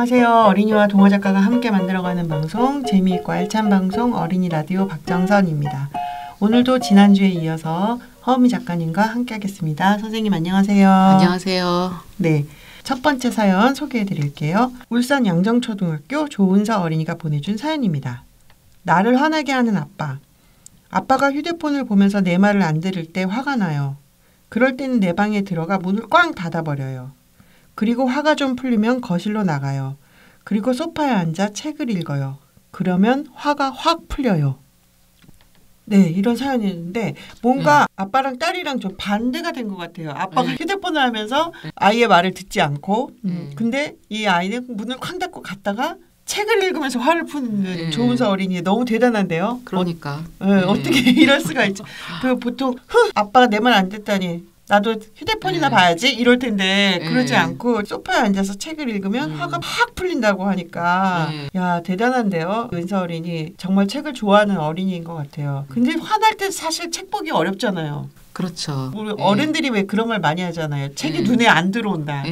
안녕하세요. 어린이와 동화 작가가 함께 만들어가는 방송, 재미있고 알찬 방송 어린이 라디오 박정선입니다. 오늘도 지난주에 이어서 허은미 작가님과 함께 하겠습니다. 선생님 안녕하세요. 안녕하세요. 네, 첫 번째 사연 소개해 드릴게요. 울산 양정초등학교 조은서 어린이가 보내준 사연입니다. 나를 화나게 하는 아빠. 아빠가 휴대폰을 보면서 내 말을 안 들을 때 화가 나요. 그럴 때는 내 방에 들어가 문을 꽝 닫아버려요. 그리고 화가 좀 풀리면 거실로 나가요. 그리고 소파에 앉아 책을 읽어요. 그러면 화가 확 풀려요. 네, 이런 사연이었는데 뭔가 아빠랑 딸이랑 좀 반대가 된 것 같아요. 아빠가 휴대폰을 하면서 아이의 말을 듣지 않고 근데 이 아이는 문을 쾅 닫고 갔다가 책을 읽으면서 화를 푸는 조은서 어린이 너무 대단한데요. 그러니까. 어떻게 이럴 수가 있지. 그 보통 아빠가 내 말 안 듣다니 나도 휴대폰이나 봐야지 이럴 텐데 그러지 않고 소파에 앉아서 책을 읽으면 화가 확 풀린다고 하니까 야 대단한데요. 은서 어린이 정말 책을 좋아하는 어린이인 것 같아요. 근데 화날 때 사실 책 보기 어렵잖아요. 그렇죠. 우리 어른들이 왜 그런 말 많이 하잖아요. 책이 눈에 안 들어온다.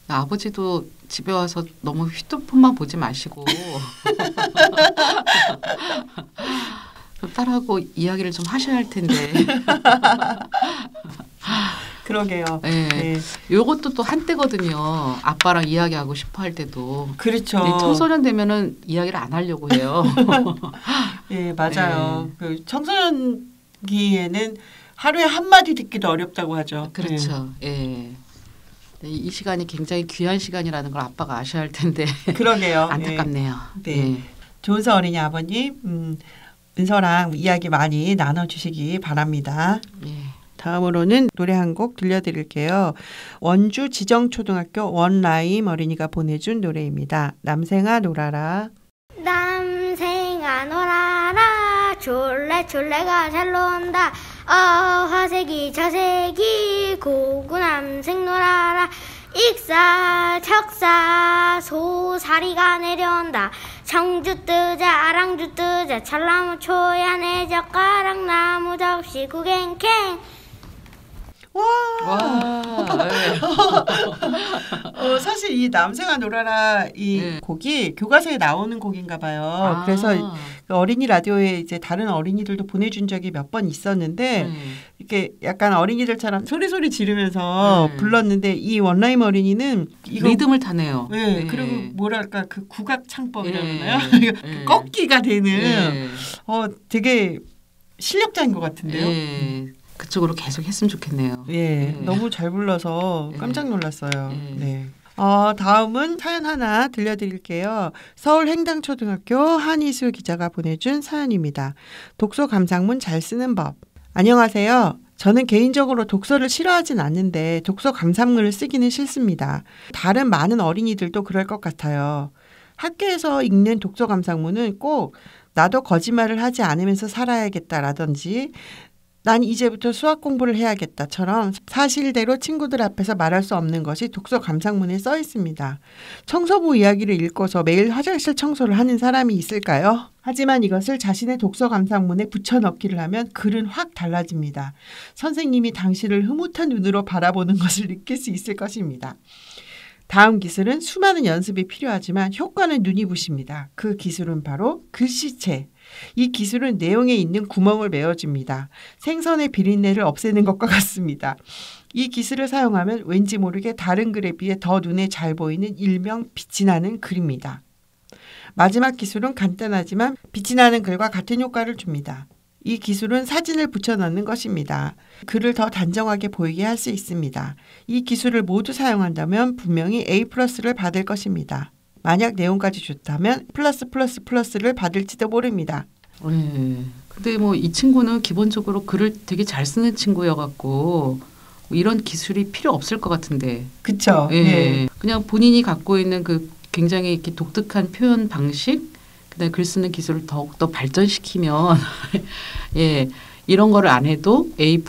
아버지도 집에 와서 너무 휴대폰만 보지 마시고 딸하고 이야기를 좀 하셔야 할 텐데. 그러게요. 네. 요것도 또 한때거든요. 아빠랑 이야기하고 싶어 할 때도. 그렇죠. 청소년 되면은 이야기를 안 하려고 해요. 네, 맞아요. 그 청소년기에는 하루에 한마디 듣기도 어렵다고 하죠. 그렇죠. 이 시간이 굉장히 귀한 시간이라는 걸 아빠가 아셔야 할 텐데. 그러게요. 안타깝네요. 네. 조은서 어린이 아버님, 은서랑 이야기 많이 나눠주시기 바랍니다. 다음으로는 노래 한 곡 들려드릴게요. 원주 지정초등학교 원라임 어린이가 보내준 노래입니다. 남생아 놀아라. 남생아 놀아라 졸래졸래가 잘 논다 화색이 저색이 고구 남생 놀아라 익사 척사 소사리가 내려온다 청주 뜨자 아랑주 뜨자 찰나무 초야 내 젓가락 나무 접시 구갱캥 와. 사실 이 남생아 놀아라 이 곡이 교과서에 나오는 곡인가 봐요. 그래서 어린이 라디오에 이제 다른 어린이들도 보내준 적이 몇 번 있었는데 이렇게 약간 어린이들처럼 소리 지르면서 불렀는데 이 원라임 어린이는 이거 리듬을 타네요. 그리고 뭐랄까 그 국악 창법이라고 하나요? 꺾기가 되는 되게 실력자인 것 같은데요. 그쪽으로 계속 했으면 좋겠네요. 너무 잘 불러서 깜짝 놀랐어요. 다음은 사연 하나 들려드릴게요. 서울 행당초등학교 한희수 기자가 보내준 사연입니다. 독서 감상문 잘 쓰는 법. 안녕하세요. 저는 개인적으로 독서를 싫어하진 않는데 독서 감상문을 쓰기는 싫습니다. 다른 많은 어린이들도 그럴 것 같아요. 학교에서 읽는 독서 감상문은 꼭 나도 거짓말을 하지 않으면서 살아야겠다라든지 난 이제부터 수학 공부를 해야겠다처럼 사실대로 친구들 앞에서 말할 수 없는 것이 독서 감상문에 써 있습니다. 청소부 이야기를 읽고서 매일 화장실 청소를 하는 사람이 있을까요? 하지만 이것을 자신의 독서 감상문에 붙여넣기를 하면 글은 확 달라집니다. 선생님이 당신을 흐뭇한 눈으로 바라보는 것을 느낄 수 있을 것입니다. 다음 기술은 수많은 연습이 필요하지만 효과는 눈이 부십니다. 그 기술은 바로 글씨체. 이 기술은 내용에 있는 구멍을 메워줍니다. 생선의 비린내를 없애는 것과 같습니다. 이 기술을 사용하면 왠지 모르게 다른 글에 비해 더 눈에 잘 보이는 일명 빛이 나는 글입니다. 마지막 기술은 간단하지만 빛이 나는 글과 같은 효과를 줍니다. 이 기술은 사진을 붙여넣는 것입니다. 글을 더 단정하게 보이게 할 수 있습니다. 이 기술을 모두 사용한다면 분명히 A+를 받을 것입니다. 만약 내용까지 좋다면 플러스를 받을지도 모릅니다. 근데 뭐 이 친구는 기본적으로 글을 되게 잘 쓰는 친구여갖고 이런 기술이 필요 없을 것 같은데. 그렇죠. 그냥 본인이 갖고 있는 그 굉장히 이렇게 독특한 표현 방식, 그다음에 글 쓰는 기술을 더욱더 발전시키면 이런 거를 안 해도 A+++를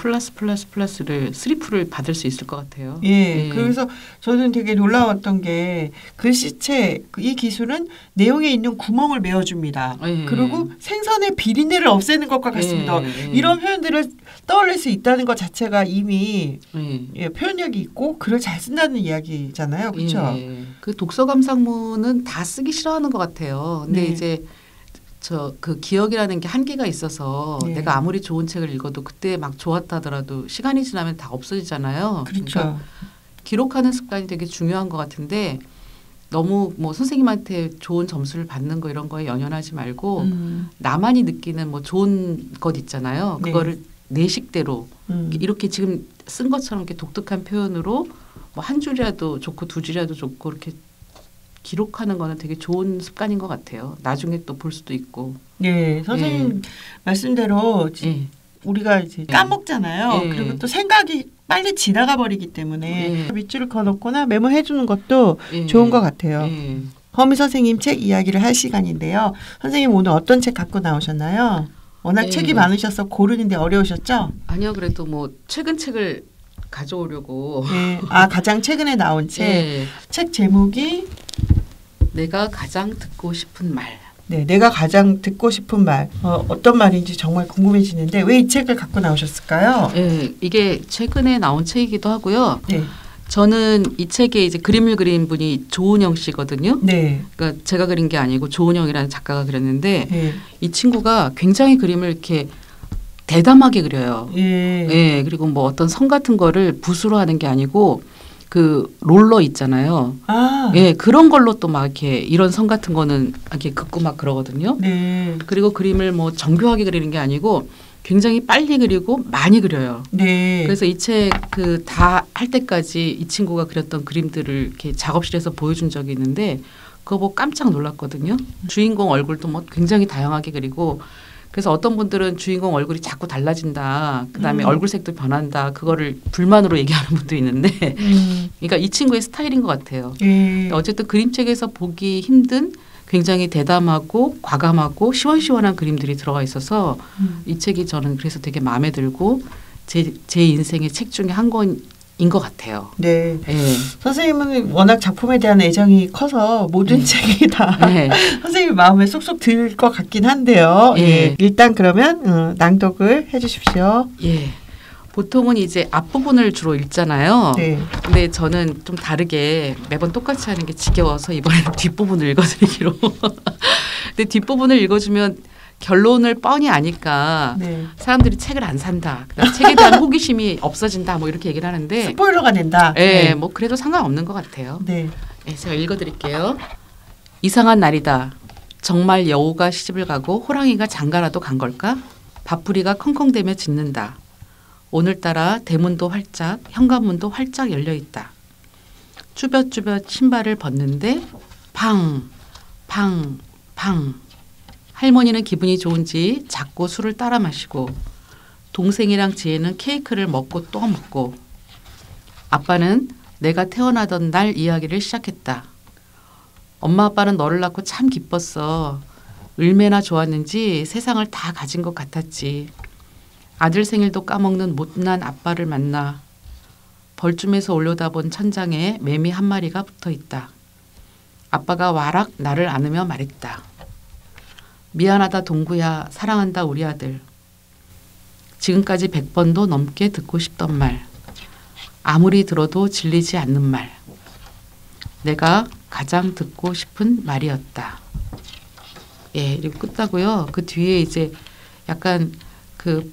3풀을 받을 수 있을 것 같아요. 예. 그래서 저는 되게 놀라웠던 게 글씨체 이 기술은 내용에 있는 구멍을 메워줍니다. 예. 그리고 생선의 비린내를 없애는 것과 같습니다. 예. 이런 표현들을 떠올릴 수 있다는 것 자체가 이미 예. 표현력이 있고 글을 잘 쓴다는 이야기잖아요. 그렇죠? 예. 그 독서 감상문은 다 쓰기 싫어하는 것 같아요. 근데 네. 이제 그 기억이라는 게 한계가 있어서 네. 내가 아무리 좋은 책을 읽어도 그때 막 좋았다 하더라도 시간이 지나면 다 없어지잖아요. 그렇죠. 그러니까 기록하는 습관이 되게 중요한 것 같은데 너무 뭐 선생님한테 좋은 점수를 받는 거 이런 거에 연연하지 말고 나만이 느끼는 뭐 좋은 것 있잖아요. 네. 그거를 내 식대로 이렇게 지금 쓴 것처럼 이렇게 독특한 표현으로 뭐 한 줄이라도 좋고 두 줄이라도 좋고 이렇게 기록하는 거는 되게 좋은 습관인 것 같아요. 나중에 또 볼 수도 있고. 네, 선생님 말씀대로 예. 우리가 이제 까먹잖아요. 예. 그리고 또 생각이 빨리 지나가 버리기 때문에 예. 밑줄을 그어놓거나 메모해 주는 것도 예. 좋은 것 같아요. 예. 허미 선생님 책 이야기를 할 시간인데요. 선생님 오늘 어떤 책 갖고 나오셨나요? 워낙 예. 책이 많으셔서 고르는데 어려우셨죠? 아니요, 그래도 뭐 최근 책을 가져오려고. 네. 가장 최근에 나온 책. 예. 책 제목이 내가 가장 듣고 싶은 말. 네, 내가 가장 듣고 싶은 말. 어떤 말인지 정말 궁금해지는데 왜 이 책을 갖고 나오셨을까요? 예, 이게 최근에 나온 책이기도 하고요. 네. 저는 이 책에 이제 그림을 그린 분이 조은영 씨거든요. 네. 그러니까 제가 그린 게 아니고 조은영이라는 작가가 그렸는데 네. 이 친구가 굉장히 그림을 이렇게 대담하게 그려요. 예. 예, 그리고 뭐 어떤 선 같은 거를 붓으로 하는 게 아니고 그 롤러 있잖아요. 예, 그런 걸로 또 막 이렇게 이런 선 같은 거는 이렇게 긋고 막 그러거든요. 네. 그리고 그림을 뭐 정교하게 그리는 게 아니고 굉장히 빨리 그리고 많이 그려요. 네. 그래서 이 책 그 다 할 때까지 이 친구가 그렸던 그림들을 이렇게 작업실에서 보여준 적이 있는데 그거 보고 깜짝 놀랐거든요. 주인공 얼굴도 뭐 굉장히 다양하게 그리고 그래서 어떤 분들은 주인공 얼굴이 자꾸 달라진다. 그다음에 얼굴색도 변한다. 그거를 불만으로 얘기하는 분도 있는데 그러니까 이 친구의 스타일인 것 같아요. 어쨌든 그림책에서 보기 힘든 굉장히 대담하고 과감하고 시원시원한 그림들이 들어가 있어서 이 책이 저는 그래서 되게 마음에 들고 제 인생의 책 중에 한 권인 것 같아요. 네. 네. 선생님은 워낙 작품에 대한 애정이 커서 모든 책이 다 선생님 마음에 쏙쏙 들 것 같긴 한데요. 예. 일단 그러면 낭독을 해주십시오. 예. 보통은 이제 앞부분을 주로 읽잖아요. 네. 근데 저는 좀 다르게 매번 똑같이 하는 게 지겨워서 이번에는 뒷부분을 읽어드리기로. 근데 뒷부분을 읽어주면 결론을 뻔히 아니까 네. 사람들이 책을 안 산다. 책에 대한 호기심이 없어진다. 뭐 이렇게 얘기를 하는데 스포일러가 된다. 예, 네. 뭐 그래도 상관없는 것 같아요. 네. 네, 제가 읽어드릴게요. 이상한 날이다. 정말 여우가 시집을 가고 호랑이가 장가라도 간 걸까? 밥풀이가 컹컹대며 짖는다. 오늘따라 대문도 활짝, 현관문도 활짝 열려있다. 쭈뼛쭈뼛 신발을 벗는데 팡, 팡, 팡. 할머니는 기분이 좋은지 자꾸 술을 따라 마시고 동생이랑 지혜는 케이크를 먹고 또 먹고 아빠는 내가 태어나던 날 이야기를 시작했다. 엄마 아빠는 너를 낳고 참 기뻤어. 얼마나 좋았는지 세상을 다 가진 것 같았지. 아들 생일도 까먹는 못난 아빠를 만나 벌쯤에서 올려다본 천장에 매미 한 마리가 붙어 있다. 아빠가 와락 나를 안으며 말했다. 미안하다 동구야. 사랑한다 우리 아들. 지금까지 100번도 넘게 듣고 싶던 말. 아무리 들어도 질리지 않는 말. 내가 가장 듣고 싶은 말이었다. 예, 이렇게 끝나고요. 그 뒤에 이제 약간 그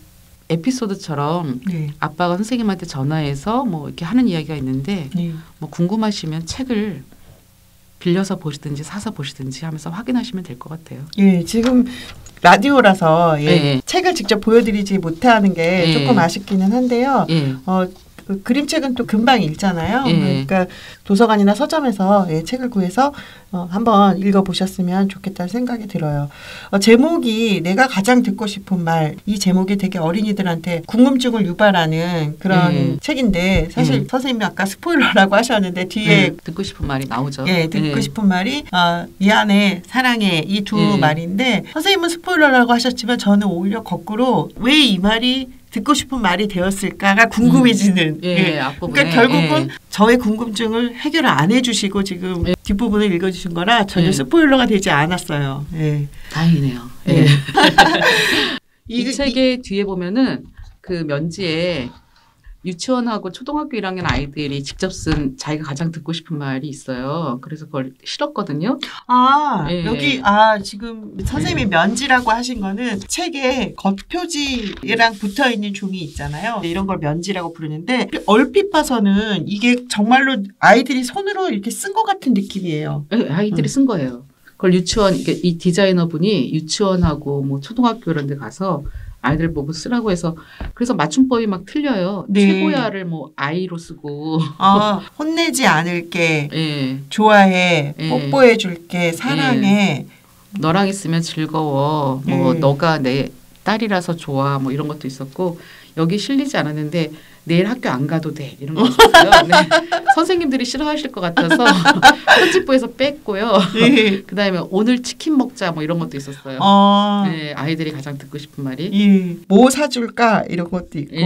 에피소드처럼 네. 아빠가 선생님한테 전화해서 뭐 이렇게 하는 이야기가 있는데 네. 뭐 궁금하시면 책을 빌려서 보시든지 사서 보시든지 하면서 확인하시면 될 것 같아요. 예, 지금 라디오라서 예. 책을 직접 보여드리지 못하는 게 조금 아쉽기는 한데요. 그 그림책은 또 금방 읽잖아요. 예. 그러니까 도서관이나 서점에서 책을 구해서 한번 읽어보셨으면 좋겠다는 생각이 들어요. 제목이 내가 가장 듣고 싶은 말, 이 제목이 되게 어린이들한테 궁금증을 유발하는 그런 책인데 사실 선생님이 아까 스포일러라고 하셨는데 뒤에 듣고 싶은 말이 나오죠. 듣고 싶은 말이 미안해, 사랑해 이 두 말인데 선생님은 스포일러라고 하셨지만 저는 오히려 거꾸로 왜 이 말이 듣고 싶은 말이 되었을까가 궁금해지는. 앞부분에. 그러니까 결국은 저의 궁금증을 해결을 안 해주시고 지금 뒷부분을 읽어주신 거라 전혀 스포일러가 되지 않았어요. 다행이네요. 이 책의 뒤에 보면은 그 면지에 유치원하고 초등학교 1학년 아이들이 직접 쓴 자기가 가장 듣고 싶은 말이 있어요. 그래서 그걸 실었거든요. 여기 지금 선생님이 면지라고 하신 거는 책에 겉표지랑 붙어있는 종이 있잖아요. 이런 걸 면지라고 부르는데 얼핏 봐서는 이게 정말로 아이들이 손으로 이렇게 쓴 것 같은 느낌이에요. 아이들이 쓴 거예요. 그걸 유치원, 이 디자이너 분이 유치원하고 뭐 초등학교 이런 데 가서 아이들 보고 쓰라고 해서 그래서 맞춤법이 막 틀려요. 최고야를 뭐 아이로 쓰고 혼내지 않을게, 좋아해, 뽀뽀해 줄게, 사랑해, 너랑 있으면 즐거워, 뭐 너가 내 딸이라서 좋아, 뭐 이런 것도 있었고 여기 실리지 않았는데 내일 학교 안 가도 돼 이런 거 있었어요. 선생님들이 싫어하실 것 같아서 편집부에서 뺐고요. 그다음에 오늘 치킨 먹자 뭐 이런 것도 있었어요. 아이들이 가장 듣고 싶은 말이 뭐 사줄까 이런 것도 있고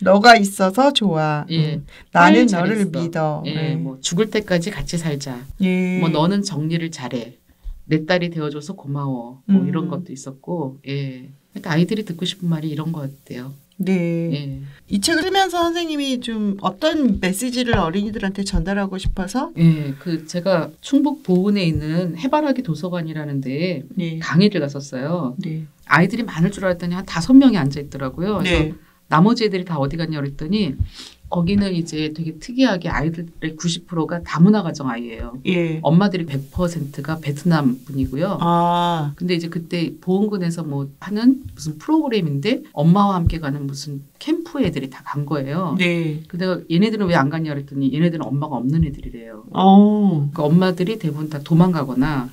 너가 있어서 좋아. 나는 너를 믿어. 뭐 죽을 때까지 같이 살자. 뭐 너는 정리를 잘해. 내 딸이 되어줘서 고마워. 뭐 이런 것도 있었고 그러니까 아이들이 듣고 싶은 말이 이런 것 같아요. 이 책을 쓰면서 선생님이 좀 어떤 메시지를 어린이들한테 전달하고 싶어서? 그 제가 충북 보은에 있는 해바라기 도서관이라는 데에 강의를 갔었어요. 아이들이 많을 줄 알았더니 한 5명이 앉아 있더라고요. 그래서 나머지 애들이 다 어디 갔냐 그랬더니 거기는 이제 되게 특이하게 아이들의 90%가 다문화 가정 아이예요. 엄마들이 100%가 베트남 분이고요. 근데 이제 그때 보은군에서 뭐 하는 무슨 프로그램인데 엄마와 함께 가는 무슨 캠프 애들이 다 간 거예요. 근데 얘네들은 왜 안 갔냐 그랬더니 얘네들은 엄마가 없는 애들이래요. 그러니까 엄마들이 대부분 다 도망가거나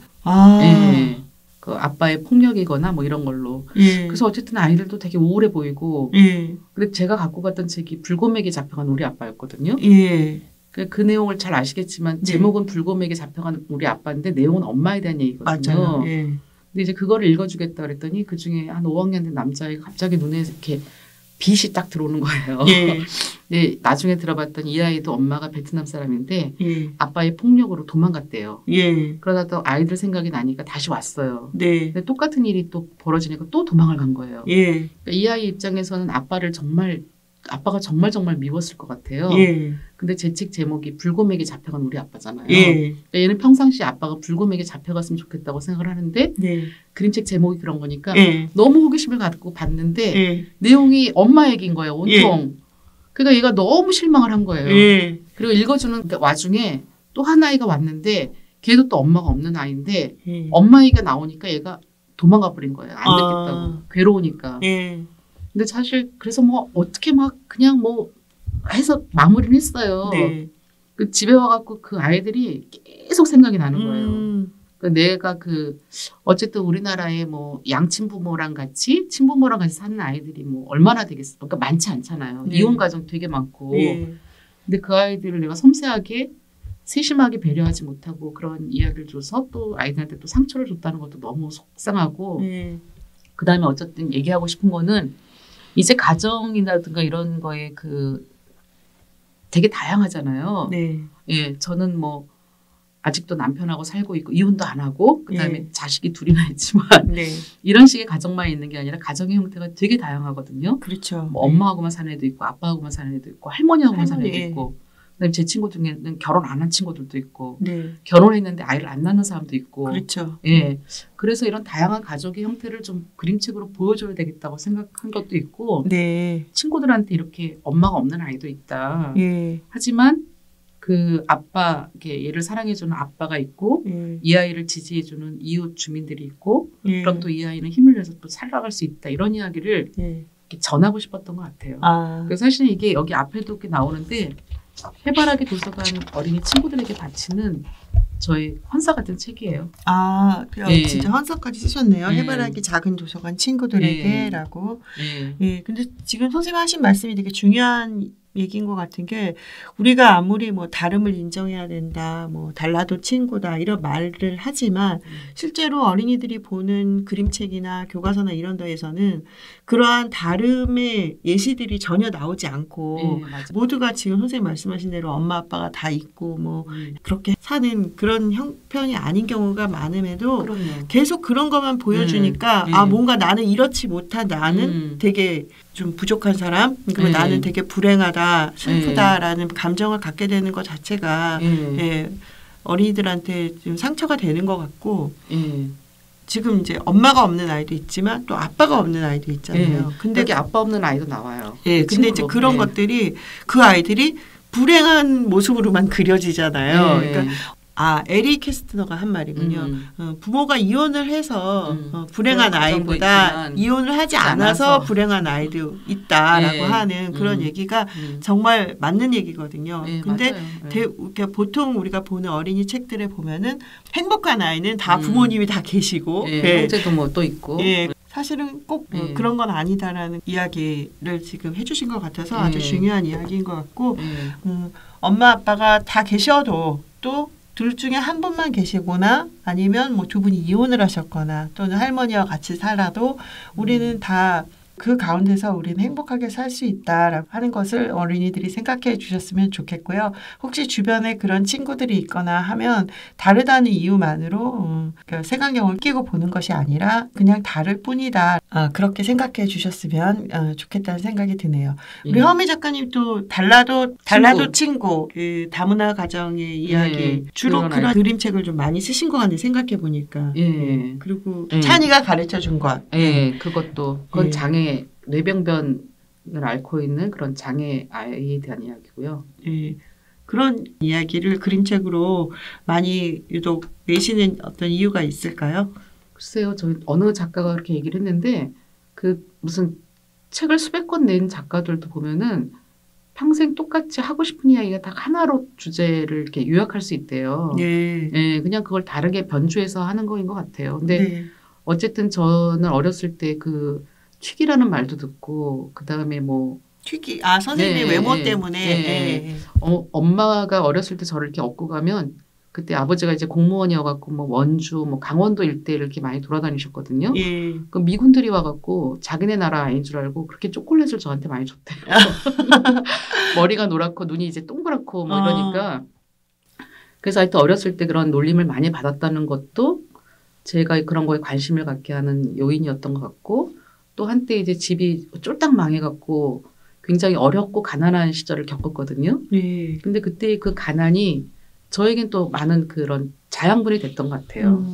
그 아빠의 폭력이거나 뭐 이런 걸로. 그래서 어쨌든 아이들도 되게 우울해 보이고. 근데 제가 갖고 갔던 책이 불곰에게 잡혀간 우리 아빠였거든요. 그 내용을 잘 아시겠지만 제목은 불곰에게 잡혀간 우리 아빠인데 내용은 엄마에 대한 얘기거든요. 맞아요. 근데 이제 그거를 읽어주겠다 그랬더니 그중에 한 5학년 된 남자애가 갑자기 눈에 이렇게 빛이 딱 들어오는 거예요. 근데 나중에 들어봤더니 이 아이도 엄마가 베트남 사람인데 아빠의 폭력으로 도망갔대요. 그러다 또 아이들 생각이 나니까 다시 왔어요. 근데 똑같은 일이 또 벌어지니까 또 도망을 간 거예요. 그러니까 이 아이 입장에서는 아빠가 정말 미웠을 것 같아요. 근데 제 책 제목이 불곰에게 잡혀간 우리 아빠잖아요. 그러니까 얘는 평상시에 아빠가 불곰에게 잡혀갔으면 좋겠다고 생각을 하는데 그림책 제목이 그런 거니까 너무 호기심을 갖고 봤는데 내용이 엄마 얘기인 거예요. 온통. 그러니까 얘가 너무 실망을 한 거예요. 그리고 읽어주는 와중에 또 한 아이가 왔는데 걔도 또 엄마가 없는 아이인데 엄마 얘기가 나오니까 얘가 도망가 버린 거예요. 안 듣겠다고. 괴로우니까. 근데 사실 그래서 뭐 어떻게 막 그냥 뭐 해서 마무리를 했어요. 그 집에 와갖고 그 아이들이 계속 생각이 나는 거예요. 그러니까 내가 어쨌든 우리나라에 뭐 양친부모랑 같이 친부모랑 같이 사는 아이들이 뭐 얼마나 되겠어. 그러니까 많지 않잖아요. 이혼 가정 되게 많고. 근데 그 아이들을 내가 섬세하게 세심하게 배려하지 못하고 그런 이야기를 줘서 또 아이들한테 또 상처를 줬다는 것도 너무 속상하고. 그다음에 어쨌든 얘기하고 싶은 거는 이제 가정이라든가 이런 거에 되게 다양하잖아요. 저는 뭐 아직도 남편하고 살고 있고 이혼도 안 하고 그다음에 자식이 둘이나 있지만 이런 식의 가정만 있는 게 아니라 가정의 형태가 되게 다양하거든요. 그렇죠. 뭐 엄마하고만 사는 애도 있고 아빠하고만 사는 애도 있고 할머니하고만 사는 애도 있고 그다음에 제 친구 중에는 결혼 안 한 친구들도 있고 결혼했는데 아이를 안 낳는 사람도 있고 그렇죠. 그래서 이런 다양한 가족의 형태를 좀 그림책으로 보여줘야 되겠다고 생각한 것도 있고 친구들한테 이렇게 엄마가 없는 아이도 있다. 하지만 그 아빠, 얘를 사랑해주는 아빠가 있고 이 아이를 지지해주는 이웃 주민들이 있고 그럼 또 이 아이는 힘을 내서 또 살아갈 수 있다. 이런 이야기를 전하고 싶었던 것 같아요. 그래서 사실은 이게 여기 앞에도 이렇게 나오는데 해바라기 도서관 어린이 친구들에게 바치는 저희 헌사 같은 책이에요. 진짜 헌사까지 쓰셨네요. 해바라기 작은 도서관 친구들에게라고. 근데 지금 선생님 하신 말씀이 되게 중요한 얘기인 것 같은 게 우리가 아무리 뭐 다름을 인정해야 된다, 뭐 달라도 친구다 이런 말을 하지만 실제로 어린이들이 보는 그림책이나 교과서나 이런 데에서는 그러한 다름의 예시들이 전혀 나오지 않고 모두가 지금 선생님 말씀하신 대로 엄마 아빠가 다 있고 뭐 그렇게 사는 그런 형편이 아닌 경우가 많음에도 계속 그런 것만 보여주니까 뭔가 나는 이렇지 못한 나는 되게 좀 부족한 사람, 그러면 나는 되게 불행하다, 슬프다라는 감정을 갖게 되는 것 자체가 어린이들한테 좀 상처가 되는 것 같고 지금 이제 엄마가 없는 아이도 있지만 또 아빠가 없는 아이도 있잖아요. 근데 여기 아빠 없는 아이도 나와요. 근데 이제 그런 것들이 그 아이들이 불행한 모습으로만 그려지잖아요. 그러니까 에리 캐스트너가 한 말이군요. 부모가 이혼을 해서 불행한 아이보다 이혼을 하지 않아서 불행한 아이도 있다라고 하는 그런 얘기가 정말 맞는 얘기거든요. 근데 보통 우리가 보는 어린이 책들에 보면은 행복한 아이는 다 부모님이 다 계시고 형제도 뭐 또 있고 사실은 꼭 그런 건 아니다라는 이야기를 지금 해주신 것 같아서 아주 중요한 이야기인 것 같고 엄마 아빠가 다 계셔도 또 둘 중에 한 분만 계시거나 아니면 뭐 두 분이 이혼을 하셨거나 또는 할머니와 같이 살아도 우리는 다 그 가운데서 우리는 행복하게 살 수 있다라고 하는 것을 어린이들이 생각해 주셨으면 좋겠고요. 혹시 주변에 그런 친구들이 있거나 하면 다르다는 이유만으로 색안경을 끼고 보는 것이 아니라 그냥 다를 뿐이다. 그렇게 생각해 주셨으면 좋겠다는 생각이 드네요. 우리 허미 작가님 또 달라도 친구 그 다문화 가정의 이야기 주로 그런 그림책을 좀 많이 쓰신 것 같네 생각해 보니까. 그리고 찬이가 가르쳐 준 것. 그건 장애 뇌병변을 앓고 있는 그런 장애 아이에 대한 이야기고요. 그런 이야기를 그림책으로 많이 유독 내시는 어떤 이유가 있을까요? 글쎄요. 저 어느 작가가 그렇게 얘기를 했는데 그 무슨 책을 수백 권 낸 작가들도 보면은 평생 똑같이 하고 싶은 이야기가 다 하나로 주제를 이렇게 요약할 수 있대요. 그냥 그걸 다르게 변주해서 하는 거인 것 같아요. 근데 어쨌든 저는 어렸을 때 그 튀기라는 말도 듣고 그 다음에 뭐 튀기 선생님의 외모 때문에 엄마가 어렸을 때 저를 이렇게 업고 가면 그때 아버지가 이제 공무원이어갖고 뭐 원주 뭐 강원도 일대를 이렇게 많이 돌아다니셨거든요. 그 미군들이 와갖고 자기네 나라 아이인 줄 알고 그렇게 초콜릿을 저한테 많이 줬대요. 머리가 노랗고 눈이 이제 동그랗고 뭐 이러니까 그래서 하여튼 어렸을 때 그런 놀림을 많이 받았다는 것도 제가 그런 거에 관심을 갖게 하는 요인이었던 것 같고 또 한때 이제 집이 쫄딱 망해갖고 굉장히 어렵고 가난한 시절을 겪었거든요. 근데 그때 그 가난이 저에겐 또 많은 그런 자양분이 됐던 것 같아요.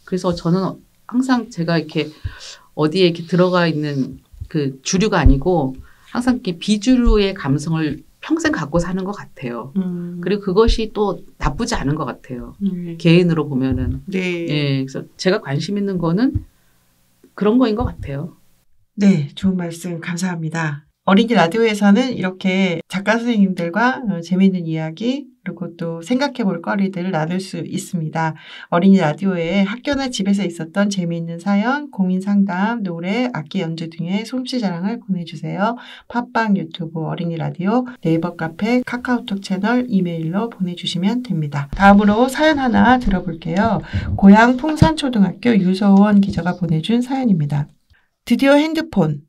그래서 저는 항상 제가 이렇게 어디에 이렇게 들어가 있는 그 주류가 아니고 항상 이렇게 비주류의 감성을 평생 갖고 사는 것 같아요. 그리고 그것이 또 나쁘지 않은 것 같아요. 개인으로 보면은. 그래서 제가 관심 있는 거는 그런 거인 것 같아요. 네, 좋은 말씀 감사합니다. 어린이 라디오에서는 이렇게 작가 선생님들과 재미있는 이야기 그리고 또 생각해 볼 거리들을 나눌 수 있습니다. 어린이 라디오에 학교나 집에서 있었던 재미있는 사연, 고민 상담, 노래, 악기 연주 등의 솜씨 자랑을 보내주세요. 팟빵, 유튜브, 어린이 라디오, 네이버 카페, 카카오톡 채널, 이메일로 보내주시면 됩니다. 다음으로 사연 하나 들어볼게요. 고양 풍산초등학교 유서원 기자가 보내준 사연입니다. 드디어 핸드폰.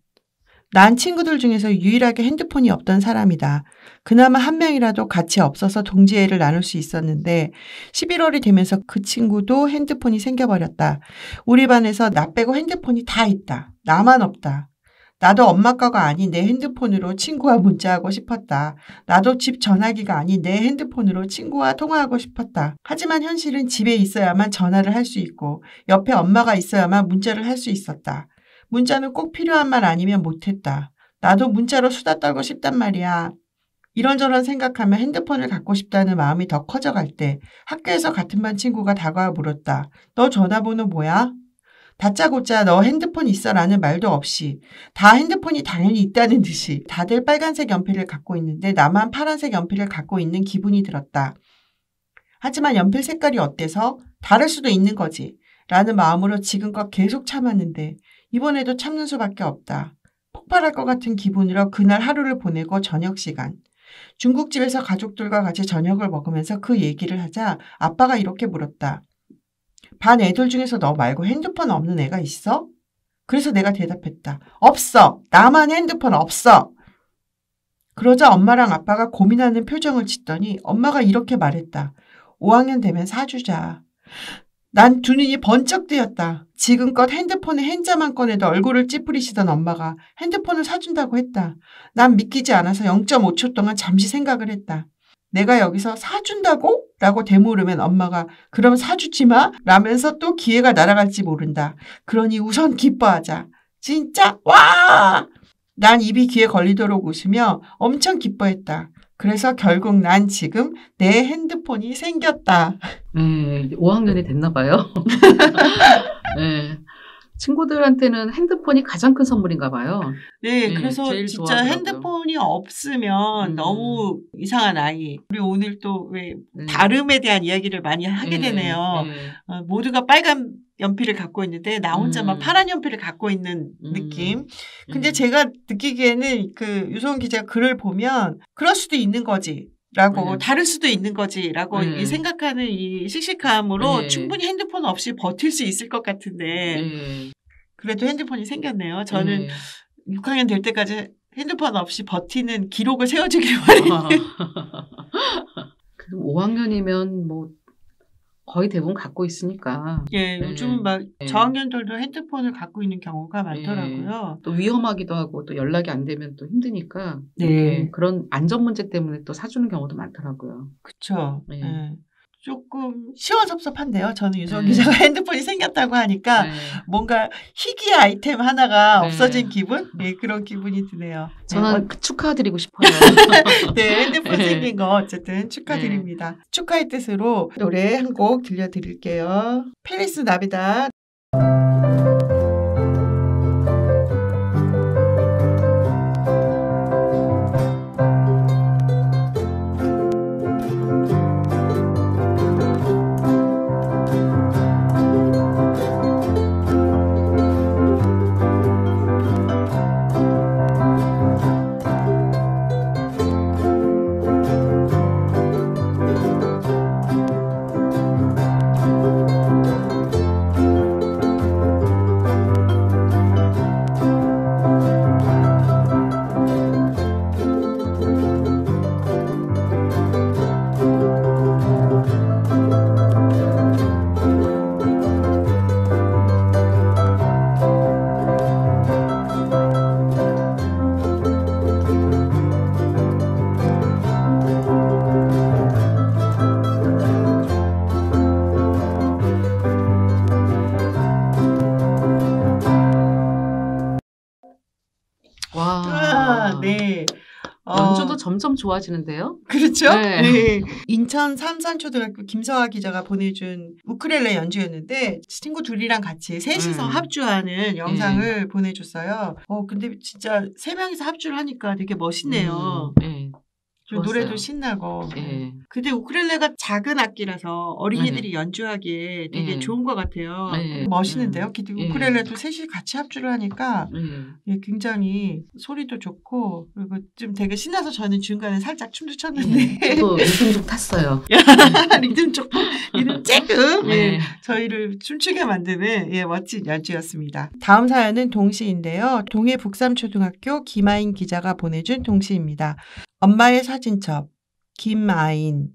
난 친구들 중에서 유일하게 핸드폰이 없던 사람이다. 그나마 한 명이라도 같이 없어서 동지애를 나눌 수 있었는데 11월이 되면서 그 친구도 핸드폰이 생겨버렸다. 우리 반에서 나 빼고 핸드폰이 다 있다. 나만 없다. 나도 엄마 거가 아닌 내 핸드폰으로 친구와 문자하고 싶었다. 나도 집 전화기가 아닌 내 핸드폰으로 친구와 통화하고 싶었다. 하지만 현실은 집에 있어야만 전화를 할 수 있고 옆에 엄마가 있어야만 문자를 할 수 있었다. 문자는 꼭 필요한 말 아니면 못했다. 나도 문자로 수다 떨고 싶단 말이야. 이런저런 생각하면 핸드폰을 갖고 싶다는 마음이 더 커져갈 때 학교에서 같은 반 친구가 다가와 물었다. 너 전화번호 뭐야? 다짜고짜 너 핸드폰 있어라는 말도 없이 다 핸드폰이 당연히 있다는 듯이 다들 빨간색 연필을 갖고 있는데 나만 파란색 연필을 갖고 있는 기분이 들었다. 하지만 연필 색깔이 어때서? 다를 수도 있는 거지. 라는 마음으로 지금껏 계속 참았는데 이번에도 참는 수밖에 없다. 폭발할 것 같은 기분으로 그날 하루를 보내고 저녁 시간. 중국집에서 가족들과 같이 저녁을 먹으면서 그 얘기를 하자 아빠가 이렇게 물었다. 반 애들 중에서 너 말고 핸드폰 없는 애가 있어? 그래서 내가 대답했다. 없어. 나만 핸드폰 없어. 그러자 엄마랑 아빠가 고민하는 표정을 짓더니 엄마가 이렇게 말했다. 5학년 되면 사주자. 난 두 눈이 번쩍 뜨였다. 지금껏 핸드폰에 행자만 꺼내도 얼굴을 찌푸리시던 엄마가 핸드폰을 사준다고 했다. 난 믿기지 않아서 0.5초 동안 잠시 생각을 했다. 내가 여기서 사준다고? 라고 되물으면 엄마가 그럼 사주지 마? 라면서 또 기회가 날아갈지 모른다. 그러니 우선 기뻐하자. 진짜? 와! 난 입이 귀에 걸리도록 웃으며 엄청 기뻐했다. 그래서 결국 난 지금 내 핸드폰이 생겼다. 5학년이 됐나 봐요. 네. 친구들한테는 핸드폰이 가장 큰 선물인가 봐요. 네, 그래서 진짜 좋아하더라고요. 핸드폰이 없으면 너무 이상한 아이. 우리 오늘 또 왜 다름에 대한 이야기를 많이 하게 되네요. 모두가 빨간 연필을 갖고 있는데 나 혼자만 파란 연필을 갖고 있는 느낌. 근데 제가 느끼기에는 그 유소은 기자 글을 보면 그럴 수도 있는 거지. 라고 다를 수도 있는 거지라고 이 생각하는 이 씩씩함으로 충분히 핸드폰 없이 버틸 수 있을 것 같은데 그래도 핸드폰이 생겼네요. 저는 6학년 될 때까지 핸드폰 없이 버티는 기록을 세워주길 바랍니다. 5학년이면 뭐 거의 대부분 갖고 있으니까. 예, 요즘 막 저학년들도 핸드폰을 갖고 있는 경우가 많더라고요. 또 위험하기도 하고 또 연락이 안 되면 또 힘드니까. 네. 그런 안전 문제 때문에 또 사주는 경우도 많더라고요. 그렇죠. 네. 조금 시원섭섭한데요. 저는 유소은 기자가 핸드폰이 생겼다고 하니까 뭔가 희귀 아이템 하나가 없어진 기분? 네, 그런 기분이 드네요. 저는 축하드리고 싶어요. 네, 핸드폰 생긴 거 어쨌든 축하드립니다. 축하의 뜻으로 노래 한 곡 들려드릴게요. 펠리스 나비다. 네. 연주도 점점 좋아지는데요. 그렇죠? 네. 인천 삼산초등학교 김서아 기자가 보내준 우쿨렐레 연주였는데 친구 둘이랑 같이 셋이서 합주하는 영상을 보내줬어요. 근데 진짜 세 명이서 합주를 하니까 되게 멋있네요. 노래도 신나고. 근데 우쿨렐레가 작은 악기라서 어린이들이 연주하기에 되게 좋은 것 같아요. 멋있는데요. 우쿨렐레도 셋이 같이 합주를 하니까 굉장히 소리도 좋고 그리고 좀 되게 신나서 저는 중간에 살짝 춤도 췄는데 저도 리듬 좀 탔어요. 리듬 조금 리듬 쬐끔 저희를 춤추게 만드는 멋진 연주였습니다. 다음 사연은 동시인데요. 동해 북삼초등학교 김아인 기자가 보내준 동시입니다. 엄마의 사진첩 김아인.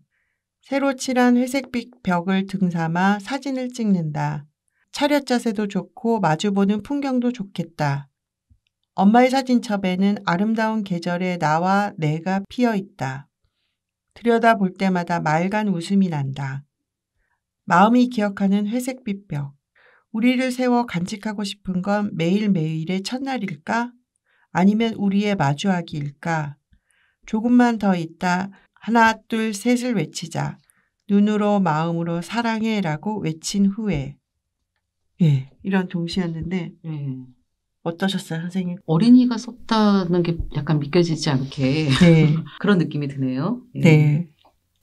새로 칠한 회색빛 벽을 등삼아 사진을 찍는다. 차렷 자세도 좋고 마주보는 풍경도 좋겠다. 엄마의 사진첩에는 아름다운 계절의 나와 내가 피어있다. 들여다볼 때마다 맑은 웃음이 난다. 마음이 기억하는 회색빛 벽. 우리를 세워 간직하고 싶은 건 매일매일의 첫날일까? 아니면 우리의 마주하기일까? 조금만 더 있다. 하나, 둘, 셋을 외치자. 눈으로 마음으로 사랑해라고 외친 후에. 예, 이런 동시였는데 네. 어떠셨어요, 선생님? 어린이가 썼다는 게 약간 믿겨지지 않게 네. 그런 느낌이 드네요. 예. 네.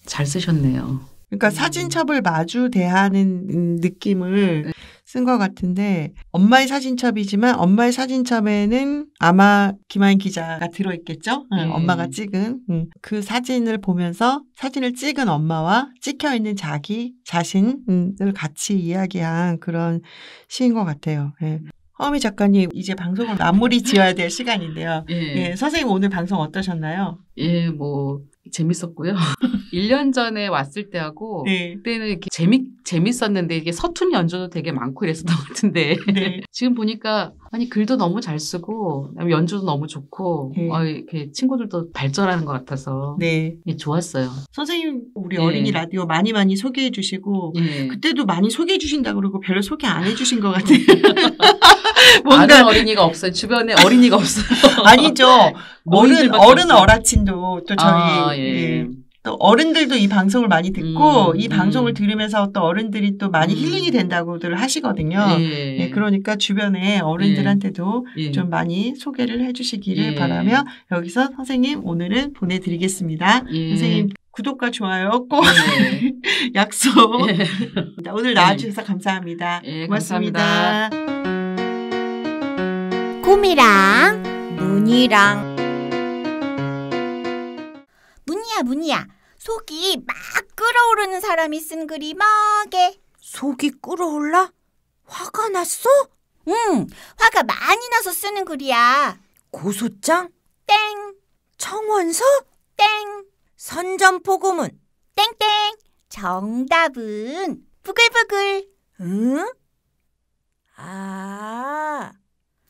잘 쓰셨네요. 그러니까 사진첩을 마주 대하는 느낌을 쓴 것 같은데 엄마의 사진첩이지만 엄마의 사진첩에는 아마 김하인 기자가 들어있겠죠? 엄마가 찍은 그 사진을 보면서 사진을 찍은 엄마와 찍혀있는 자기 자신을 같이 이야기한 그런 시인 것 같아요. 예. 허미 작가님 이제 방송을 마무리 지어야 될 시간인데요. 예, 선생님 오늘 방송 어떠셨나요? 예, 뭐 재밌었고요. 1년 전에 왔을 때하고 네. 그때는 이렇게 재밌었는데 이게 서툰 연주도 되게 많고 이랬었던 것 같은데 네. 지금 보니까 아니 글도 너무 잘 쓰고 그다음에 연주도 너무 좋고 네. 이렇게 친구들도 발전하는 것 같아서 네. 예, 좋았어요. 선생님 우리 예. 어린이 라디오 많이 소개해 주시고 예. 그때도 많이 소개해 주신다 그러고 별로 소개 안 해주신 것 같아요. 아는 어린이가 없어요. 주변에 어린이가 없어요. 아니죠. 노인들밖에 어른 없어요. 어라친도 또 저희 예. 또 어른들도 이 방송을 많이 듣고 이 방송을 음. 들으면서 또 어른들이 또 많이 힐링이 된다고들 하시거든요. 예. 예, 그러니까 주변에 어른들한테도 예. 좀 많이 소개를 해주시기를 예. 바라며 여기서 선생님 오늘은 보내드리겠습니다. 예. 선생님 구독과 좋아요 꼭 예. 약속. 예. 오늘 나와주셔서 감사합니다. 예, 고맙습니다. 곰이랑 문이랑 문이야 속이 막 끓어오르는 사람이 쓴 글이 뭐게? 속이 끓어올라? 화가 났어? 응, 화가 많이 나서 쓰는 글이야. 고소장? 땡. 청원서? 땡. 선전포고문? 땡땡. 정답은 부글부글. 응? 아,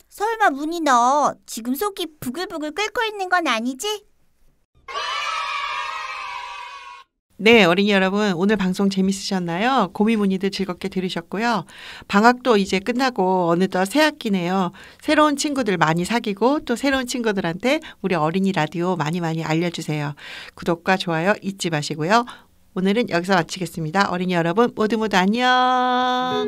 설마 문이 너 지금 속이 부글부글 끓고 있는 건 아니지? 네, 어린이 여러분, 오늘 방송 재밌으셨나요? 고미문이들 즐겁게 들으셨고요. 방학도 이제 끝나고 어느덧 새 학기네요. 새로운 친구들 많이 사귀고 또 새로운 친구들한테 우리 어린이 라디오 많이 알려주세요. 구독과 좋아요 잊지 마시고요. 오늘은 여기서 마치겠습니다. 어린이 여러분 모두 안녕.